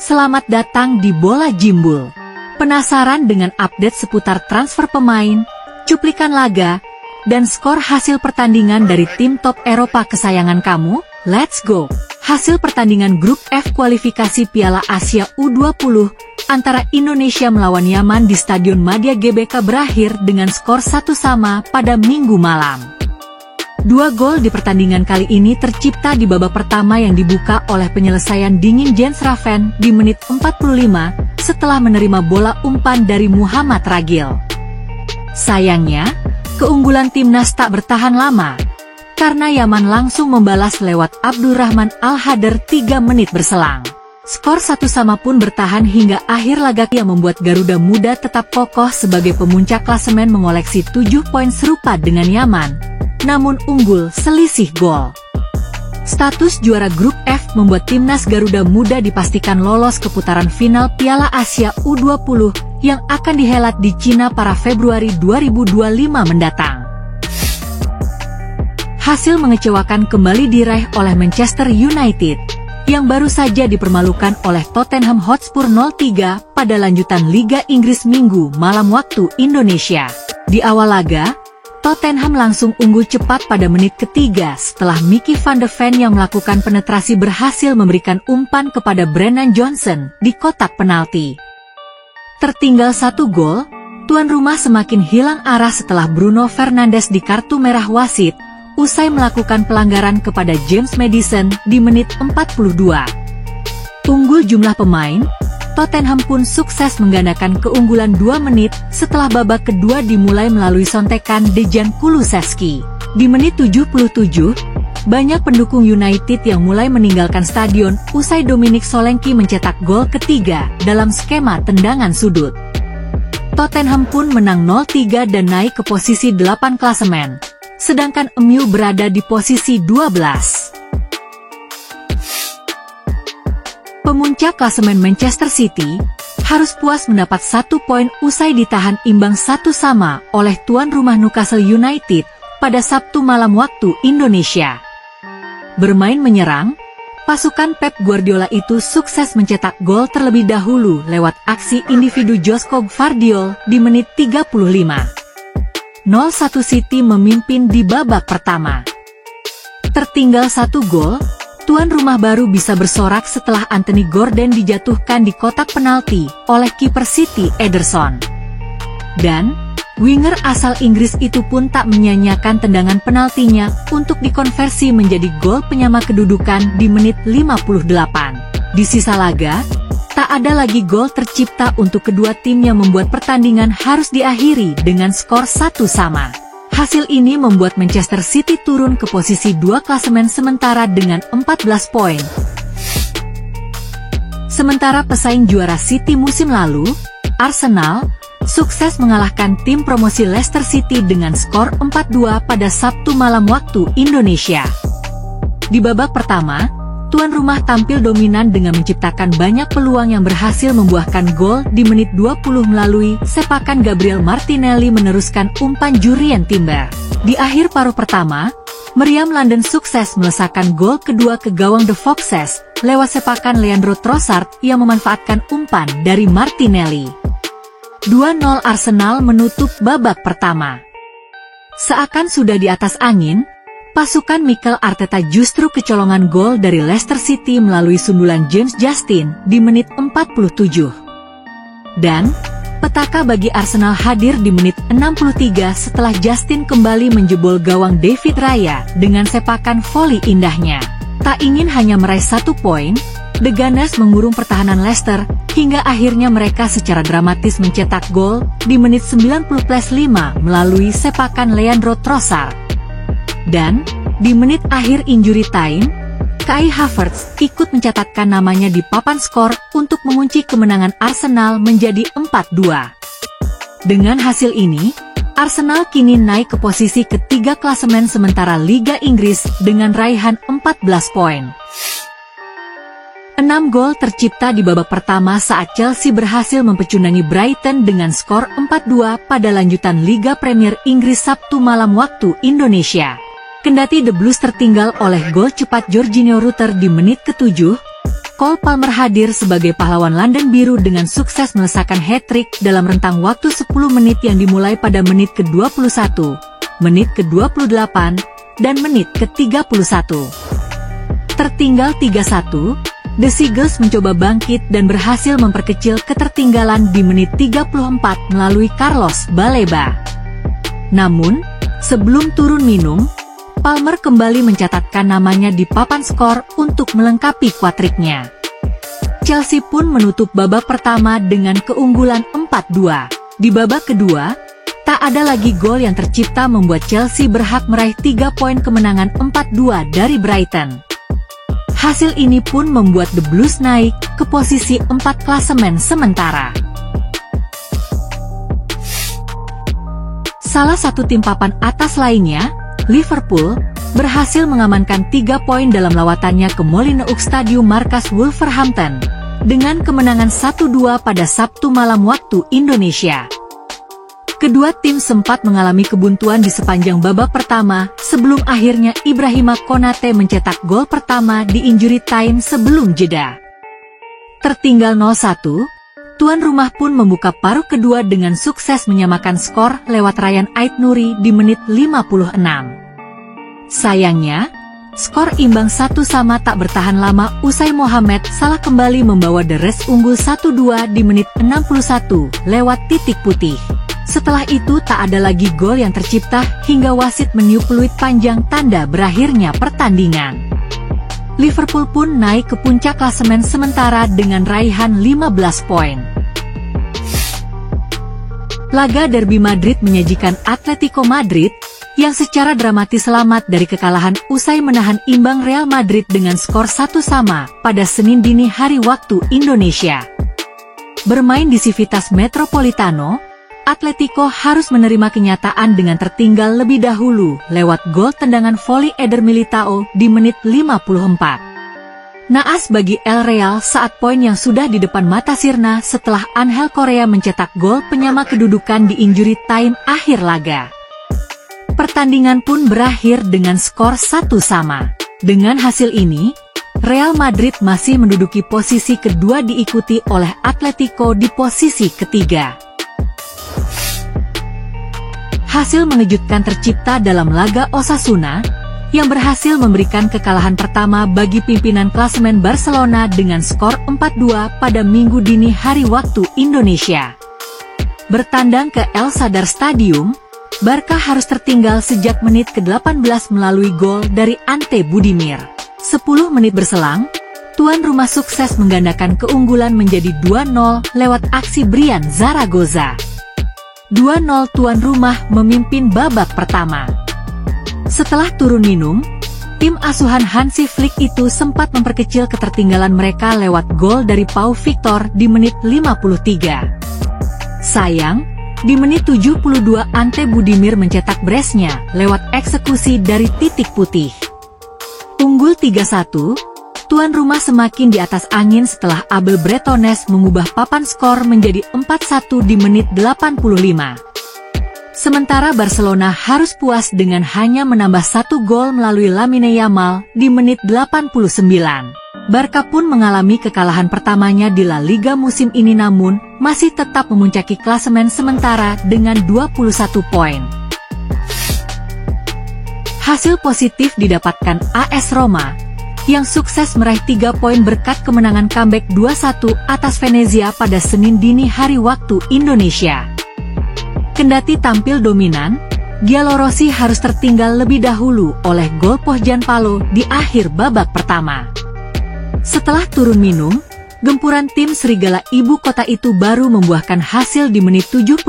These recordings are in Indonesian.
Selamat datang di Bola Jimbul. Penasaran dengan update seputar transfer pemain, cuplikan laga, dan skor hasil pertandingan dari tim top Eropa kesayangan kamu? Let's go! Hasil pertandingan grup F kualifikasi Piala Asia U20 antara Indonesia melawan Yaman di Stadion Madia GBK berakhir dengan skor 1-1 pada Minggu malam. 2 gol di pertandingan kali ini tercipta di babak pertama yang dibuka oleh penyelesaian dingin Jens Raven di menit 45 setelah menerima bola umpan dari Muhammad Ragil. Sayangnya, keunggulan timnas tak bertahan lama, karena Yaman langsung membalas lewat Abdurrahman Al-Hadar 3 menit berselang. Skor 1-1 pun bertahan hingga akhir laga yang membuat Garuda Muda tetap kokoh sebagai pemuncak klasemen mengoleksi 7 poin serupa dengan Yaman, namun unggul selisih gol. Status juara grup F membuat timnas Garuda Muda dipastikan lolos ke putaran final Piala Asia U20 yang akan dihelat di Cina pada Februari 2025 mendatang. Hasil mengecewakan kembali diraih oleh Manchester United, yang baru saja dipermalukan oleh Tottenham Hotspur 0-3 pada lanjutan Liga Inggris Minggu malam waktu Indonesia. Di awal laga, Tottenham langsung unggul cepat pada menit ketiga setelah Mickey van de Ven yang melakukan penetrasi berhasil memberikan umpan kepada Brennan Johnson di kotak penalti. Tertinggal 1 gol, tuan rumah semakin hilang arah setelah Bruno Fernandes di kartu merah wasit usai melakukan pelanggaran kepada James Maddison di menit 42. Unggul jumlah pemain, Tottenham pun sukses menggandakan keunggulan 2 menit setelah babak kedua dimulai melalui sontekan Dejan Kulusevski. Di menit 77, banyak pendukung United yang mulai meninggalkan stadion usai Dominic Solanke mencetak gol ketiga dalam skema tendangan sudut. Tottenham pun menang 0-3 dan naik ke posisi 8 klasemen, sedangkan MU berada di posisi 12. Pemuncak klasemen Manchester City harus puas mendapat 1 poin usai ditahan imbang 1-1 oleh tuan rumah Newcastle United pada Sabtu malam waktu Indonesia. Bermain menyerang, pasukan Pep Guardiola itu sukses mencetak gol terlebih dahulu lewat aksi individu Josko Gvardiol di menit 35. 0-1 City memimpin di babak pertama. Tertinggal 1 gol, tuan rumah baru bisa bersorak setelah Anthony Gordon dijatuhkan di kotak penalti oleh kiper City Ederson. Dan, winger asal Inggris itu pun tak menyia-nyiakan tendangan penaltinya untuk dikonversi menjadi gol penyama kedudukan di menit 58. Di sisa laga, tak ada lagi gol tercipta untuk kedua tim yang membuat pertandingan harus diakhiri dengan skor 1-1. Hasil ini membuat Manchester City turun ke posisi 2 klasemen sementara dengan 14 poin. Sementara pesaing juara City musim lalu, Arsenal, sukses mengalahkan tim promosi Leicester City dengan skor 4-2 pada Sabtu malam waktu Indonesia. Di babak pertama, tuan rumah tampil dominan dengan menciptakan banyak peluang yang berhasil membuahkan gol di menit 20 melalui sepakan Gabriel Martinelli meneruskan umpan Jurrien Timber. Di akhir paruh pertama, Meriam London sukses melesakkan gol kedua ke gawang The Foxes lewat sepakan Leandro Trossard yang memanfaatkan umpan dari Martinelli. 2-0 Arsenal menutup babak pertama. Seakan sudah di atas angin, pasukan Mikel Arteta justru kecolongan gol dari Leicester City melalui sundulan James Justin di menit 47. Dan, petaka bagi Arsenal hadir di menit 63 setelah Justin kembali menjebol gawang David Raya dengan sepakan voli indahnya. Tak ingin hanya meraih 1 poin, The Gunners mengurung pertahanan Leicester, hingga akhirnya mereka secara dramatis mencetak gol di menit 90+5 melalui sepakan Leandro Trossard. Dan, di menit akhir injury time, Kai Havertz ikut mencatatkan namanya di papan skor untuk mengunci kemenangan Arsenal menjadi 4-2. Dengan hasil ini, Arsenal kini naik ke posisi ketiga klasemen sementara Liga Inggris dengan raihan 14 poin. 6 gol tercipta di babak pertama saat Chelsea berhasil mempecundangi Brighton dengan skor 4-2 pada lanjutan Liga Premier Inggris Sabtu malam waktu Indonesia. Kendati The Blues tertinggal oleh gol cepat Jorginho Rutter di menit ke-7, Cole Palmer hadir sebagai pahlawan London Biru dengan sukses melesakkan hat-trick dalam rentang waktu 10 menit yang dimulai pada menit ke-21, menit ke-28, dan menit ke-31. Tertinggal 3-1, The Seagulls mencoba bangkit dan berhasil memperkecil ketertinggalan di menit 34 melalui Carlos Baleba. Namun, sebelum turun minum, Palmer kembali mencatatkan namanya di papan skor untuk melengkapi kuatriknya. Chelsea pun menutup babak pertama dengan keunggulan 4-2. Di babak kedua, tak ada lagi gol yang tercipta membuat Chelsea berhak meraih 3 poin kemenangan 4-2 dari Brighton. Hasil ini pun membuat The Blues naik ke posisi 4 klasemen sementara. Salah satu tim papan atas lainnya, Liverpool, berhasil mengamankan 3 poin dalam lawatannya ke Molineux Stadium markas Wolverhampton, dengan kemenangan 1-2 pada Sabtu malam waktu Indonesia. Kedua tim sempat mengalami kebuntuan di sepanjang babak pertama, sebelum akhirnya Ibrahima Konate mencetak gol pertama di injury time sebelum jeda. Tertinggal 0-1, tuan rumah pun membuka paruh kedua dengan sukses menyamakan skor lewat Ryan Ait-Nouri di menit 56. Sayangnya, skor imbang 1-1 tak bertahan lama usai Mohamed Salah kembali membawa The Reds unggul 1-2 di menit 61 lewat titik putih. Setelah itu tak ada lagi gol yang tercipta hingga wasit meniup peluit panjang tanda berakhirnya pertandingan. Liverpool pun naik ke puncak klasemen sementara dengan raihan 15 poin. Laga Derby Madrid menyajikan Atletico Madrid yang secara dramatis selamat dari kekalahan usai menahan imbang Real Madrid dengan skor 1-1 pada Senin dini hari waktu Indonesia. Bermain di Civitas Metropolitano, Atletico harus menerima kenyataan dengan tertinggal lebih dahulu lewat gol tendangan voli Eder Militao di menit 54. Naas bagi El Real saat poin yang sudah di depan mata sirna setelah Angel Correa mencetak gol penyama kedudukan di injury time akhir laga. Pertandingan pun berakhir dengan skor 1-1. Dengan hasil ini, Real Madrid masih menduduki posisi kedua diikuti oleh Atletico di posisi ketiga. Hasil mengejutkan tercipta dalam laga Osasuna, yang berhasil memberikan kekalahan pertama bagi pimpinan klasemen Barcelona dengan skor 4-2 pada Minggu dini hari waktu Indonesia. Bertandang ke El Sadar Stadium, Barca harus tertinggal sejak menit ke-18 melalui gol dari Ante Budimir. 10 menit berselang, tuan rumah sukses menggandakan keunggulan menjadi 2-0 lewat aksi Brian Zaragoza. 2-0 tuan rumah memimpin babak pertama. Setelah turun minum, tim asuhan Hansi Flick itu sempat memperkecil ketertinggalan mereka lewat gol dari Pau Victor di menit 53. Sayang, di menit 72 Ante Budimir mencetak brace-nya lewat eksekusi dari titik putih. Unggul 3-1, tuan rumah semakin di atas angin setelah Abel Bretones mengubah papan skor menjadi 4-1 di menit 85. Sementara Barcelona harus puas dengan hanya menambah 1 gol melalui Lamine Yamal di menit 89. Barca pun mengalami kekalahan pertamanya di La Liga musim ini namun masih tetap memuncaki klasemen sementara dengan 21 poin. Hasil positif didapatkan AS Roma, yang sukses meraih 3 poin berkat kemenangan comeback 2-1 atas Venezia pada Senin dini hari waktu Indonesia. Kendati tampil dominan, Giallorossi harus tertinggal lebih dahulu oleh gol Pohjanpalo di akhir babak pertama. Setelah turun minum, gempuran tim Serigala Ibu Kota itu baru membuahkan hasil di menit 74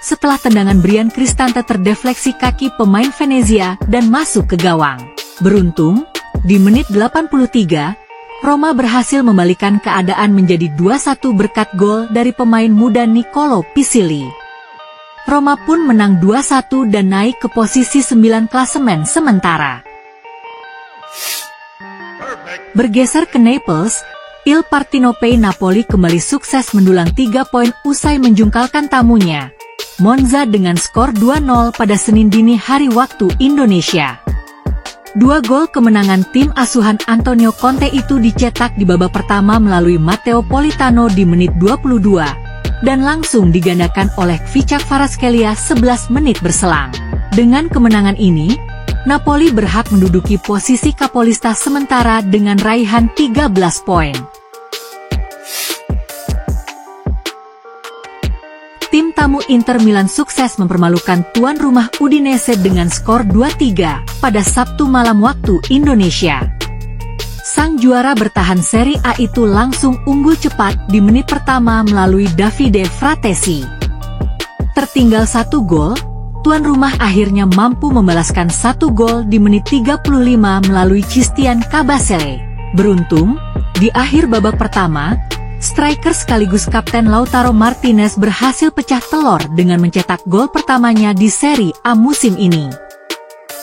setelah tendangan Brian Cristante terdefleksi kaki pemain Venezia dan masuk ke gawang. Beruntung, di menit 83, Roma berhasil membalikan keadaan menjadi 2-1 berkat gol dari pemain muda Nicolo Pisilli. Roma pun menang 2-1 dan naik ke posisi 9 klasemen sementara. Bergeser ke Naples, Il Partinopei Napoli kembali sukses mendulang 3 poin usai menjungkalkan tamunya, Monza dengan skor 2-0 pada Senin dini hari waktu Indonesia. Dua gol kemenangan tim asuhan Antonio Conte itu dicetak di babak pertama melalui Matteo Politano di menit 22, dan langsung digandakan oleh Kvaratskhelia 11 menit berselang. Dengan kemenangan ini, Napoli berhak menduduki posisi kapolista sementara dengan raihan 13 poin. Tim tamu Inter Milan sukses mempermalukan tuan rumah Udinese dengan skor 2-3 pada Sabtu malam waktu Indonesia. Sang juara bertahan Serie A itu langsung unggul cepat di menit pertama melalui Davide Fratesi. Tertinggal 1 gol, tuan rumah akhirnya mampu membalaskan 1 gol di menit 35 melalui Christian Kabasele. Beruntung, di akhir babak pertama, striker sekaligus kapten Lautaro Martinez berhasil pecah telur dengan mencetak gol pertamanya di Serie A musim ini.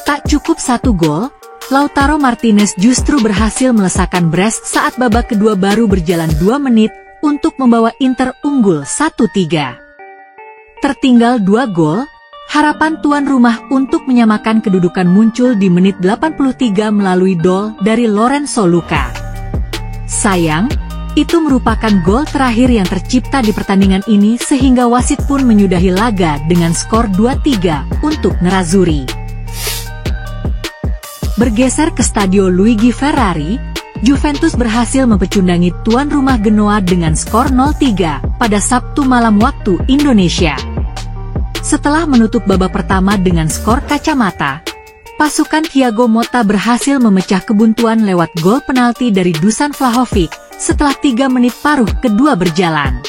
Tak cukup 1 gol, Lautaro Martinez justru berhasil melesakkan Brest saat babak kedua baru berjalan 2 menit untuk membawa Inter unggul 1-3. Tertinggal 2 gol, harapan tuan rumah untuk menyamakan kedudukan muncul di menit 83 melalui gol dari Lorenzo Luca. Sayang, itu merupakan gol terakhir yang tercipta di pertandingan ini sehingga wasit pun menyudahi laga dengan skor 2-3 untuk Nerazzurri. Bergeser ke Stadio Luigi Ferrari, Juventus berhasil mempecundangi tuan rumah Genoa dengan skor 0-3 pada Sabtu malam waktu Indonesia. Setelah menutup babak pertama dengan skor kacamata, pasukan Thiago Motta berhasil memecah kebuntuan lewat gol penalti dari Dusan Vlahovic setelah 3 menit paruh kedua berjalan.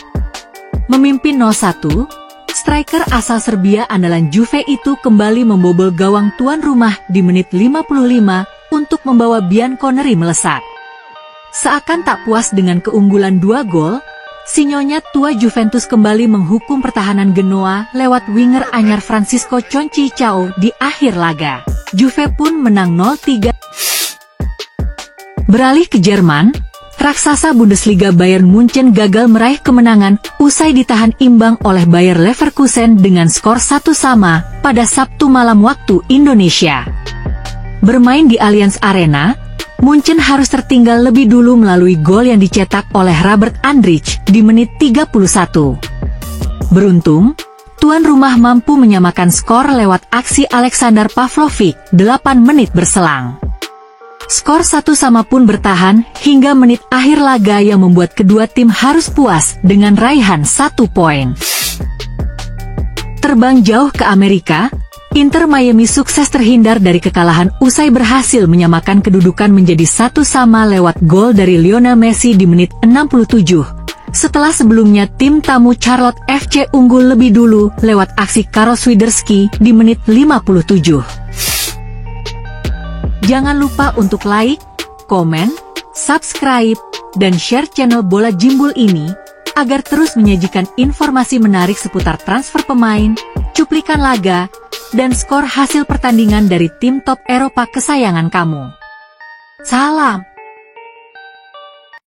Memimpin 0-1, striker asal Serbia andalan Juve itu kembali membobol gawang tuan rumah di menit 55 untuk membawa Bianconeri melesat. Seakan tak puas dengan keunggulan 2 gol, sinyonya tua Juventus kembali menghukum pertahanan Genoa lewat winger anyar Francisco Conceição di akhir laga. Juve pun menang 0-3. Beralih ke Jerman, raksasa Bundesliga Bayern Munchen gagal meraih kemenangan usai ditahan imbang oleh Bayer Leverkusen dengan skor 1-1 pada Sabtu malam waktu Indonesia. Bermain di Allianz Arena, Munchen harus tertinggal lebih dulu melalui gol yang dicetak oleh Robert Andrich di menit 31. Beruntung, tuan rumah mampu menyamakan skor lewat aksi Alexander Pavlovic 8 menit berselang. Skor 1-1 pun bertahan hingga menit akhir laga yang membuat kedua tim harus puas dengan raihan 1 poin. Terbang jauh ke Amerika, Inter Miami sukses terhindar dari kekalahan usai berhasil menyamakan kedudukan menjadi 1-1 lewat gol dari Lionel Messi di menit 67. Setelah sebelumnya tim tamu Charlotte FC unggul lebih dulu lewat aksi Karol Swiderski di menit 57. Jangan lupa untuk like, komen, subscribe, dan share channel Bola Jimbul ini, agar terus menyajikan informasi menarik seputar transfer pemain, cuplikan laga, dan skor hasil pertandingan dari tim top Eropa kesayangan kamu. Salam!